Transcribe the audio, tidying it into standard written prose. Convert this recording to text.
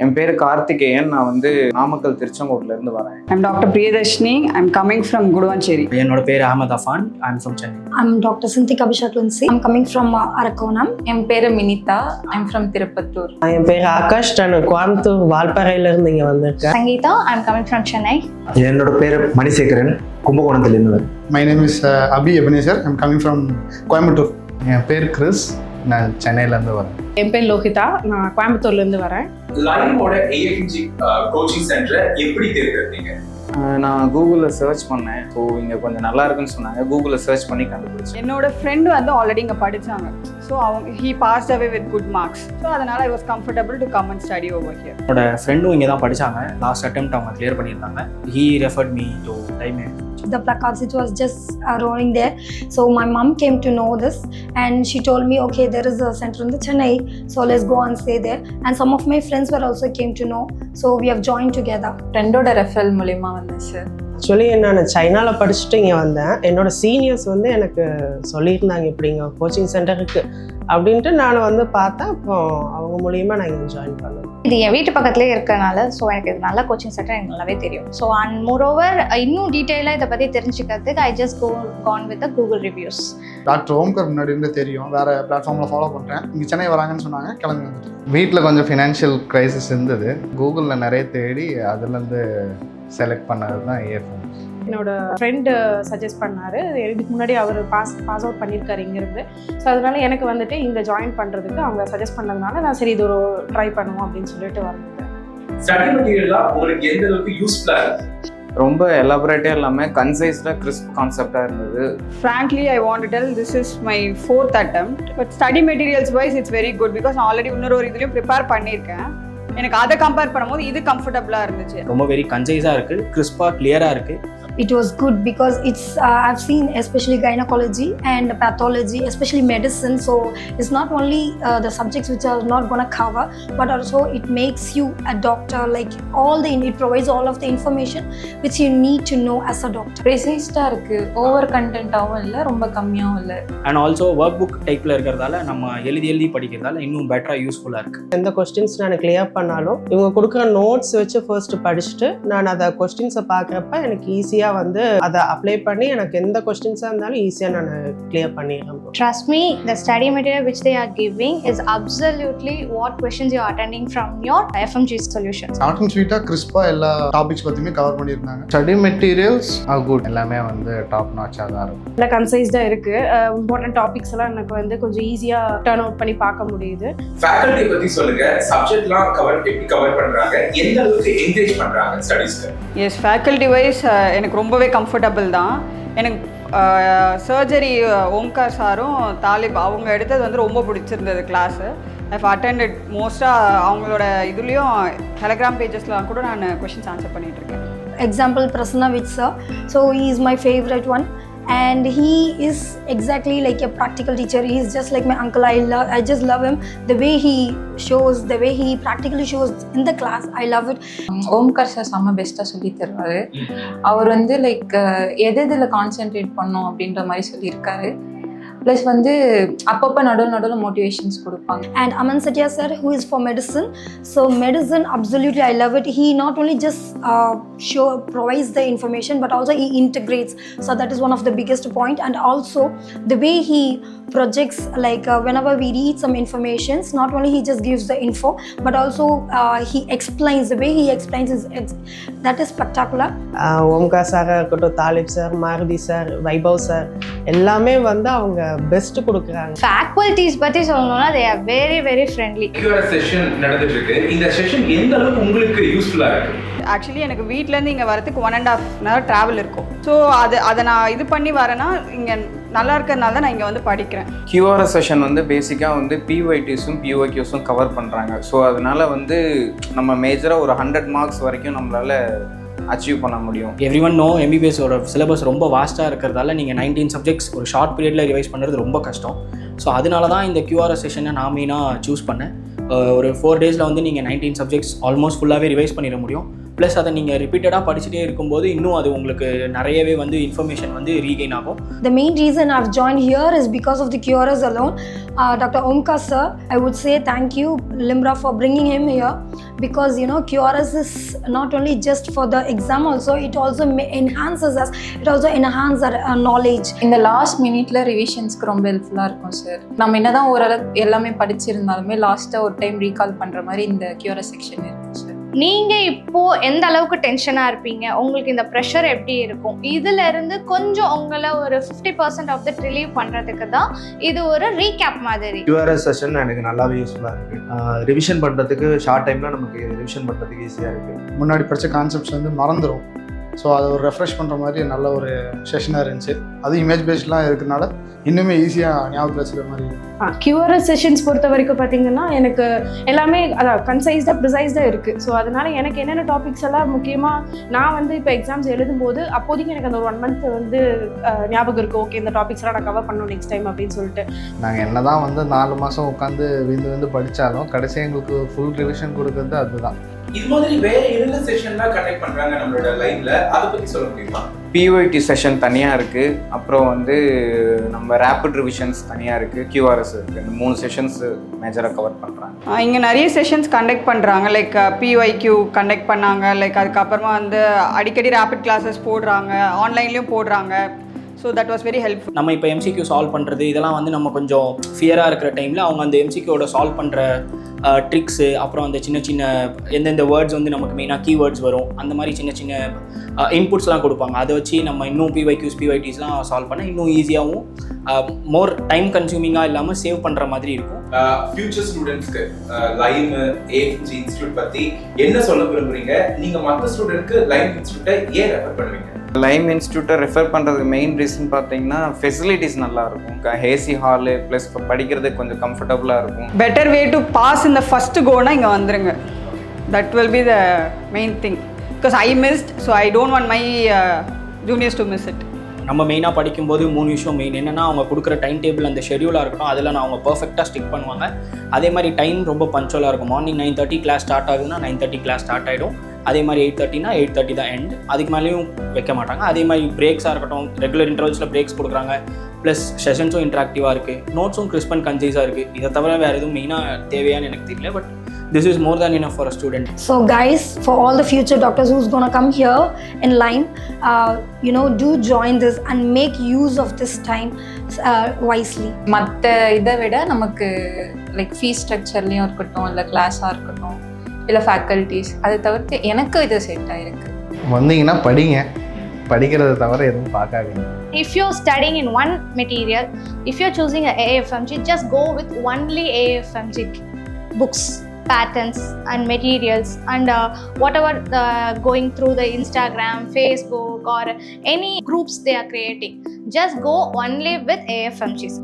என் பேர் கார்த்திகேயன். நான் வந்து நாமக்கல் திருச்செங்கோட்டிலேருந்து வரேன். I'm Dr. Priyadashni. I'm coming from Guduvancheri. என்னோட பேர் அஹமதாஃபான். I'm from Chennai. I'm Dr. Cynthia Abhishek. I'm coming from Arakonam. என் பேர் மினிதா. I'm from Tirupattur. என் பேர் ஆகாஷ். நான் கோயம்புத்தூர் வால்பாறையிலேருந்து இங்கே வந்திருக்கேன். Sangeeta. I'm coming from Chennai. என்னோட பேர் மணிசேகரன், கும்பகோணத்துலேருந்து வரேன். My name is Abhi Ebenezer. I'm coming from Coimbatore. என் பேர் கிறிஸ். நான் சென்னையிலேருந்து வரேன். என் பேர் லோகிதா. நான் கோயம்புத்தூர்லேருந்து வரேன். லைமோட AFMGE கோச்சிங் சென்டரை எப்படி தேர்ந்தெடுத்தீங்க? நான் கூகுளில் சர்ச் பண்ணேன். ஸோ இங்கே கொஞ்சம் நல்லா இருக்குன்னு சொன்னாங்க. கூகுளில் சர்ச் பண்ணி கண்டுபிடிச்சேன். என்னோட ஃப்ரெண்டு வந்து ஆல்ரெடி இங்கே படித்தாங்க. So he passed away with good marks. So அதனால் I was comfortable to come and study over here. என்னோட ஃப்ரெண்டும் இங்கே தான் படித்தாங்க. லாஸ்ட் அட்டெம்ப்ட் அவங்க கிளியர் பண்ணியிருந்தாங்க. He referred me to 𝙤𝙤𝙢𝙬. The placards, it was just rolling there. So my mom came to know this and she told me, okay, there is a center in the Chennai, so let's go and stay there. And some of my friends were also came to know, so we have joined together. ஃப்ரெண்டோட referral மூலிமா வந்து sir. Actually நான் சைனாவில் படிச்சுட்டு இங்கே வந்தேன். என்னோட seniors வந்து எனக்கு சொல்லியிருந்தாங்க இப்படி இங்கே கோச்சிங் சென்டருக்கு அப்படின்ட்டு நான் வந்து பார்த்தேன். அப்புறம் அவங்க மூலியமாக நான் இங்கே ஜாயின் பண்ணேன். இது என் வீட்டு பக்கத்துலேயே இருக்கனால ஸோ எனக்கு இது நல்ல கோச்சிங் சென்டர் எனக்கு நல்லாவே தெரியும். ஸோ அண்ட் மோரோவர் இன்னும் டீட்டெயிலாக இதை பற்றி தெரிஞ்சுக்கிறதுக்கு I just gone with Google reviews. Doctor Omkar முன்னாடி இருந்து தெரியும், வேறு பிளாட்ஃபார்மில் ஃபாலோ பண்ணுறேன். இங்கே சென்னை வராங்கன்னு சொன்னாங்க, கிளம்பி வந்துட்டேன். வீட்டில் கொஞ்சம் ஃபினான்ஷியல் க்ரைசிஸ் இருந்தது. கூகுளில் நிறைய தேடி அதுலேருந்து செலக்ட் பண்ணது தான் AFM. என்னோட ஃப்ரெண்டு சஜஸ்ட் பண்ணார். இதுக்கு முன்னாடி அவர் பாஸ் அவுட் பண்ணியிருக்காரு இங்கேருந்து. ஸோ அதனால எனக்கு வந்துட்டு இங்கே ஜாயின் பண்ணுறதுக்கு அவங்க சஜஸ்ட் பண்ணதுனால நான் சரி இது ஒரு ட்ரை பண்ணுவோம் அப்படின்னு சொல்லிட்டு வந்தேன். ஸ்டடி மெட்டீரியலாக உங்களுக்கு எந்த அளவுக்கு யூஸ்ஃபுல்லாக இருக்குது? ரொம்ப எலாபரேட்டாக இல்லாமல் கன்சைஸ்டாக கிறிஸ்ப் கான்செப்டாக இருந்தது. Frankly, I want to tell this is my 4th attempt. But study materials wise it's very good because நான் ஆல்ரெடி இன்னொரு இதுலேயும் ப்ரிப்பேர் பண்ணியிருக்கேன். எனக்கு அதை கம்பேர் பண்ணும்போது இது கம்ஃபர்டபுளாக இருந்துச்சு. ரொம்ப வெரி கன்சைஸாக இருக்குது, கிறிஸ்பாக கிளியராக இருக்குது. It was good because it's I've seen especially gynecology and pathology, especially medicine. So it's not only the subjects which are not going to cover, but also it makes you a doctor. Like it provides all of the information which you need to know as a doctor. ப்ரிசைஸ்டாக இருக்குது, over கண்டென்ட்டாகவும் இல்லை, ரொம்ப கம்மியாகவும் இல்லை. And also work book டைப்பில் இருக்கிறதால நம்ம எழுதி படிக்கிறதால இன்னும் பெட்டராக யூஸ்ஃபுல்லாக இருக்குது. எந்த கொஸ்டின்ஸ் நான் கிளியர் பண்ணாலும் இவங்க கொடுக்குற நோட்ஸ் வச்சு ஃபர்ஸ்ட் படிச்சுட்டு நான் அதை கொஸ்டின்ஸை பார்க்குறப்ப எனக்கு ஈஸியாக வந்து அதை அப்ளை பண்ணி எனக்கு எந்த கொஸ்டின்ஸாக இருந்தாலும் ஈஸியாக நான் கிளியர் பண்ணிடுறேன். Trust me, the study material which they are giving is absolutely what questions you are attending from your FMGE solutions. Short and ஸ்வீட்டாக கிறிஸ்பாக எல்லா டாபிக்ஸ் பற்றியுமே கவர் பண்ணியிருந்தாங்க. ஸ்டடி மெட்டீரியல்ஸ் ஆர் குட், எல்லாமே வந்து டாப் நாச்சாக தான் இருக்கும். நல்லா கன்சைஸ்டாக இருக்குது. இம்பார்ட்டன்ட் டாபிக்ஸ் எல்லாம் எனக்கு வந்து கொஞ்சம் ஈஸியாக டர்ன் அவுட் பண்ணி பார்க்க முடியுது. ஃபேக்கல்ட்டி பற்றி சொல்லுங்கள். சப்ஜெக்ட்லாம் எப்படி கவர் பண்ணுறாங்க, எந்த அளவுக்கு என்கரேஜ் பண்ணுறாங்க ஸ்டடீஸ்க்கு? எஸ், ஃபேக்கல்ட்டி வைஸ் எனக்கு ரொம்பவே கம்ஃபர்டபுள் தான். எனக்கு சர்ஜரி ஓம்கார் சாரும் தாலிப் அவங்க எடுத்தது வந்து ரொம்ப பிடிச்சிருந்தது கிளாஸு. ஐ அட்டெண்டட் மோஸ்ட்டாக அவங்களோட இதுலேயும் டெலகிராம் பேஜஸ்லாம் கூட நான் கொஷின்ஸ் ஆன்சர் பண்ணிகிட்ருக்கேன். Example Prasanavich sir, so he is my favorite one and he is exactly like a practical teacher. He is just like my uncle. I just love him, the way he shows, the way he practically shows in the class. I love it. Omkar sir செம்ம பெஸ்ட்டாக சொல்லி தருவார். அவர் வந்து like எதில் concentrate பண்ணோம் அப்படின்ற மாதிரி சொல்லியிருக்காரு. ப்ளஸ் வந்து அப்பப்போ நடுவில் மோட்டிவேஷன்ஸ் கொடுப்பாங்க. And Aman Satya sir, who is for medicine, so medicine absolutely I love it. He not only just provides the information but also he integrates, so that is one of the biggest point. And also the way he projects, like whenever we read some informations, not only he just gives the info but also he explains. The way he explains is that is spectacular. Omkar சாராக இருக்கட்டும், Talib sir, Maruti sir, Vaibhav sir எல்லாமே வந்து அவங்க best கொடுக்குறாங்க. Faculties பற்றி சொல்லணும்னா they are very very friendly. Session நடந்துட்டு இருக்கு. இந்த செஷன் எந்த அளவுக்கு உங்களுக்கு யூஸ்ஃபுல்லாக இருக்கு? ஆக்சுவலி எனக்கு வீட்டிலேருந்து இங்கே வரதுக்கு 1.5 hour ட்ராவல் இருக்கும். ஸோ அதை நான் இது பண்ணி வரேன்னா இங்கே நல்லா இருக்கிறதுனால தான் நான் இங்கே வந்து படிக்கிறேன். QRS செஷன் வந்து பேசிக்காக வந்து PYTஸும் PYQஸும் கவர் பண்ணுறாங்க. ஸோ அதனால் வந்து நம்ம மேஜராக ஒரு 100 மார்க்ஸ் வரைக்கும் நம்மளால் அச்சீவ் பண்ண முடியும். எவ்ரிவன் நோ MBBSோட சிலபஸ் ரொம்ப வாஸ்ட்டாக இருக்கிறதால நீங்கள் 19 சப்ஜெக்ட்ஸ் ஒரு ஷார்ட் பீரியடில் ரிவைஸ் பண்ணுறது ரொம்ப கஷ்டம். ஸோ அதனால தான் இந்த QRS செஷனை நான் மெயினாக சூஸ் பண்ணேன். ஒரு 4 days வந்து நீங்கள் 19 சப்ஜெக்ட்ஸ் ஆல்மோஸ்ட் ஃபுல்லாகவே ரிவைஸ் பண்ணிட முடியும். ப்ளஸ் அதை நீங்கள் ரிப்பீட்டடாக படிச்சுட்டே இருக்கும்போது இன்னும் அது உங்களுக்கு நிறையவே வந்து இன்ஃபர்மேஷன் வந்து ரீகெயின் ஆகும். The main reason I've joined here is because of the QRS alone. Dr. Omkar sir, I would say thank you Limra for bringing him here, because QRS is not only just for the exam also, it also enhances us, it also enhances our knowledge. இந்த last மினிட்ல ரிவிஷன்ஸ்க்கு ரொம்ப ஹெல்ப்ஃபுல்லாக இருக்கும் sir. நம்ம என்னதான் ஓரளவு எல்லாமே படிச்சிருந்தாலுமே லாஸ்ட்டாக ஒரு டைம் ரீகால் பண்ணுற மாதிரி இந்த QRS செக்ஷன் இருக்கும் சார். நீங்கள் இப்போது எந்த அளவுக்கு டென்ஷனாக இருப்பீங்க, உங்களுக்கு இந்த ப்ரெஷர் எப்படி இருக்கும், இதிலேருந்து கொஞ்சம் உங்களை ஒரு 50% ஆஃப் தட் ரிலீவ் பண்ணுறதுக்கு தான் இது ஒரு ரீகேப் மாதிரி. QRS செஷன் எனக்கு நல்லாவே யூஸ்ஃபுல்லாக இருக்குது. ரிவிஷன் பண்ணுறதுக்கு ஷார்ட் டைமில் நமக்கு ரிவிஷன் பண்ணுறதுக்கு ஈஸியாக இருக்குது. முன்னாடி படித்த கான்செப்ட்ஸ் வந்து மறந்துடும். ஸோ அதை ஒரு ரெஃப்ரெஷ் பண்ணுற மாதிரி நல்ல ஒரு செஷனாக இருந்துச்சு. அது இமேஜ் பேஸ்ட்லாம் இருக்கிறதுனால இன்னுமே ஈஸியாக ஞாபகம் வச்சுக்கிற மாதிரி. QRS செஷன்ஸ் பொறுத்த வரைக்கும் பார்த்தீங்கன்னா எனக்கு எல்லாமே அதான் கன்சைஸ்டாக ப்ரிசைஸ்டாக இருக்குது. ஸோ அதனால் எனக்கு என்னென்ன டாபிக்ஸ் எல்லாம் முக்கியமாக நான் வந்து இப்போ எக்ஸாம்ஸ் எழுதும்போது அப்போதைக்கு எனக்கு அந்த ஒரு 1 month வந்து ஞாபகம் இருக்குது. ஓகே, இந்த டாபிக்ஸ்லாம் நான் கவர் பண்ணணும் நெக்ஸ்ட் டைம் அப்படின்னு சொல்லிட்டு. நாங்கள் என்ன தான் வந்து 4 மாதம் உட்காந்து விந்து படித்தாலும் கடைசியாக எங்களுக்கு ஃபுல் ரிவிஷன் கொடுக்குறது அதுதான். இது மாதிரி வேற என்னென்ன செஷன்லாம் கண்டக்ட் பண்றாங்க நம்மளோட லைவ்ல, அதை பத்தி சொல்ல முடியுமா? PYT செஷன் தனியாக இருக்குது, அப்புறம் வந்து நம்ம ரேபிட் ரிவிஷன்ஸ் தனியாக இருக்குது, QRS இருக்குது. இந்த 3 செஷன்ஸ் மேஜராக கவர் பண்ணுறாங்க. இங்கே நிறைய செஷன்ஸ் கண்டக்ட் பண்ணுறாங்க. லைக் PYQ கண்டக்ட் பண்ணாங்க. லைக் அதுக்கப்புறமா வந்து அடிக்கடி ரேபிட் கிளாஸஸ் போடுறாங்க, ஆன்லைன்லேயும் போடுறாங்க. So that was very helpful. நம்ம இப்போ MCQ சால்வ் பண்ணுறது இதெல்லாம் வந்து நம்ம கொஞ்சம் ஃபியராக இருக்கிற டைமில் அவங்க அந்த MCQவோட சால்வ் பண்ணுற ட்ரிக்ஸு, அப்புறம் அந்த சின்ன சின்ன எந்தெந்த வேர்ட்ஸ் வந்து நமக்கு மெயினாக கீவேர்ட்ஸ் வரும், அந்த மாதிரி சின்ன சின்ன இன்புட்ஸ்லாம் கொடுப்பாங்க. அதை வச்சு நம்ம இன்னும் PYTஸ்லாம் சால்வ் பண்ண இன்னும் ஈஸியாகவும் மோர் டைம் கன்சூமிங்காக இல்லாமல் சேவ் பண்ணுற மாதிரி இருக்கும். ஃபியூச்சர் ஸ்டூடெண்ட்ஸ்க்கு லைம் AFMGE இன்ஸ்டியூட் பற்றி என்ன சொல்ல விரும்புறீங்க? நீங்கள் மற்ற ஸ்டூடெண்ட்க்கு லைம் இன்ஸ்டியூட்டை ஏன் ரெஃபர் பண்ணுவீங்க? லைம் இன்ஸ்டியூட்டை ரெஃபர் பண்ணுறதுக்கு மெயின் ரீசன் பார்த்தீங்கன்னா ஃபெசிலிட்டிஸ் நல்லாயிருக்கும். ஏசி ஹாலு ப்ளஸ் படிக்கிறதுக்கு கொஞ்சம் கம்ஃபர்டபுளாக இருக்கும். பெட்டர் வே டு பாஸ் இந்த ஃபஸ்ட்டு கோனா இங்கே வந்துருங்க. That will be the main thing. Because I missed, so I don't want my juniors to miss it. நம்ம மெயினாக படிக்கும்போது 3 விஷயம் மெயின். என்னென்னா அவங்க கொடுக்குற டைம் டேபிள் அந்த ஷெடியூலாக இருக்கட்டும், அதில் நான் அவங்க பர்ஃபெக்டாக ஸ்டிக் பண்ணுவாங்க. அதே மாதிரி டைம் ரொம்ப பஞ்சுவலாக இருக்கும். மார்னிங் 9:30 கிளாஸ் ஸ்டார்ட் ஆகுதுன்னா 9:30 கிளாஸ் ஸ்டார்ட் ஆகிடும். அதே மாதிரி 8:30னா 8:30 தான் எண்ட். அதுக்கு மேலேயும் வைக்க மாட்டாங்க. அதே மாதிரி பிரேக்ஸாக இருக்கட்டும், ரெகுலர் இன்டர்வல்ஸில் பிரேக்ஸ் கொடுக்குறாங்க. ப்ளஸ் செஷன்ஸும் இன்ட்ராக்டிவாக இருக்குது, நோட்ஸும் கிறிஸ்ப் அண்ட் கன்சைஸாக இருக்குது. இதை தவிர வேறு எதுவும் மெயினாக தேவையான்னு எனக்கு தெரியல. But this is more than enough for a student. So guys, for all the future doctors who's going to come here in line, do join this and make use of this time wisely. மற்ற இதை விட நமக்கு like fees ஸ்ட்ரக்சர்லேயும் இருக்கட்டும், இல்லை கிளாஸாக இருக்கட்டும், இல்லை faculties, அதை தவிர்த்து எனக்கு இது செட் ஆகிருக்கு. வந்தீங்கன்னா படிங்க, படிக்கிறத தவிர எதுவும் பார்க்காதீங்க. If you're studying in one material, if you're choosing a AFMG, just go with only AFMG books, patterns and materials, and whatever going through the Instagram, Facebook or any groups they are creating, just go only with AFMGs.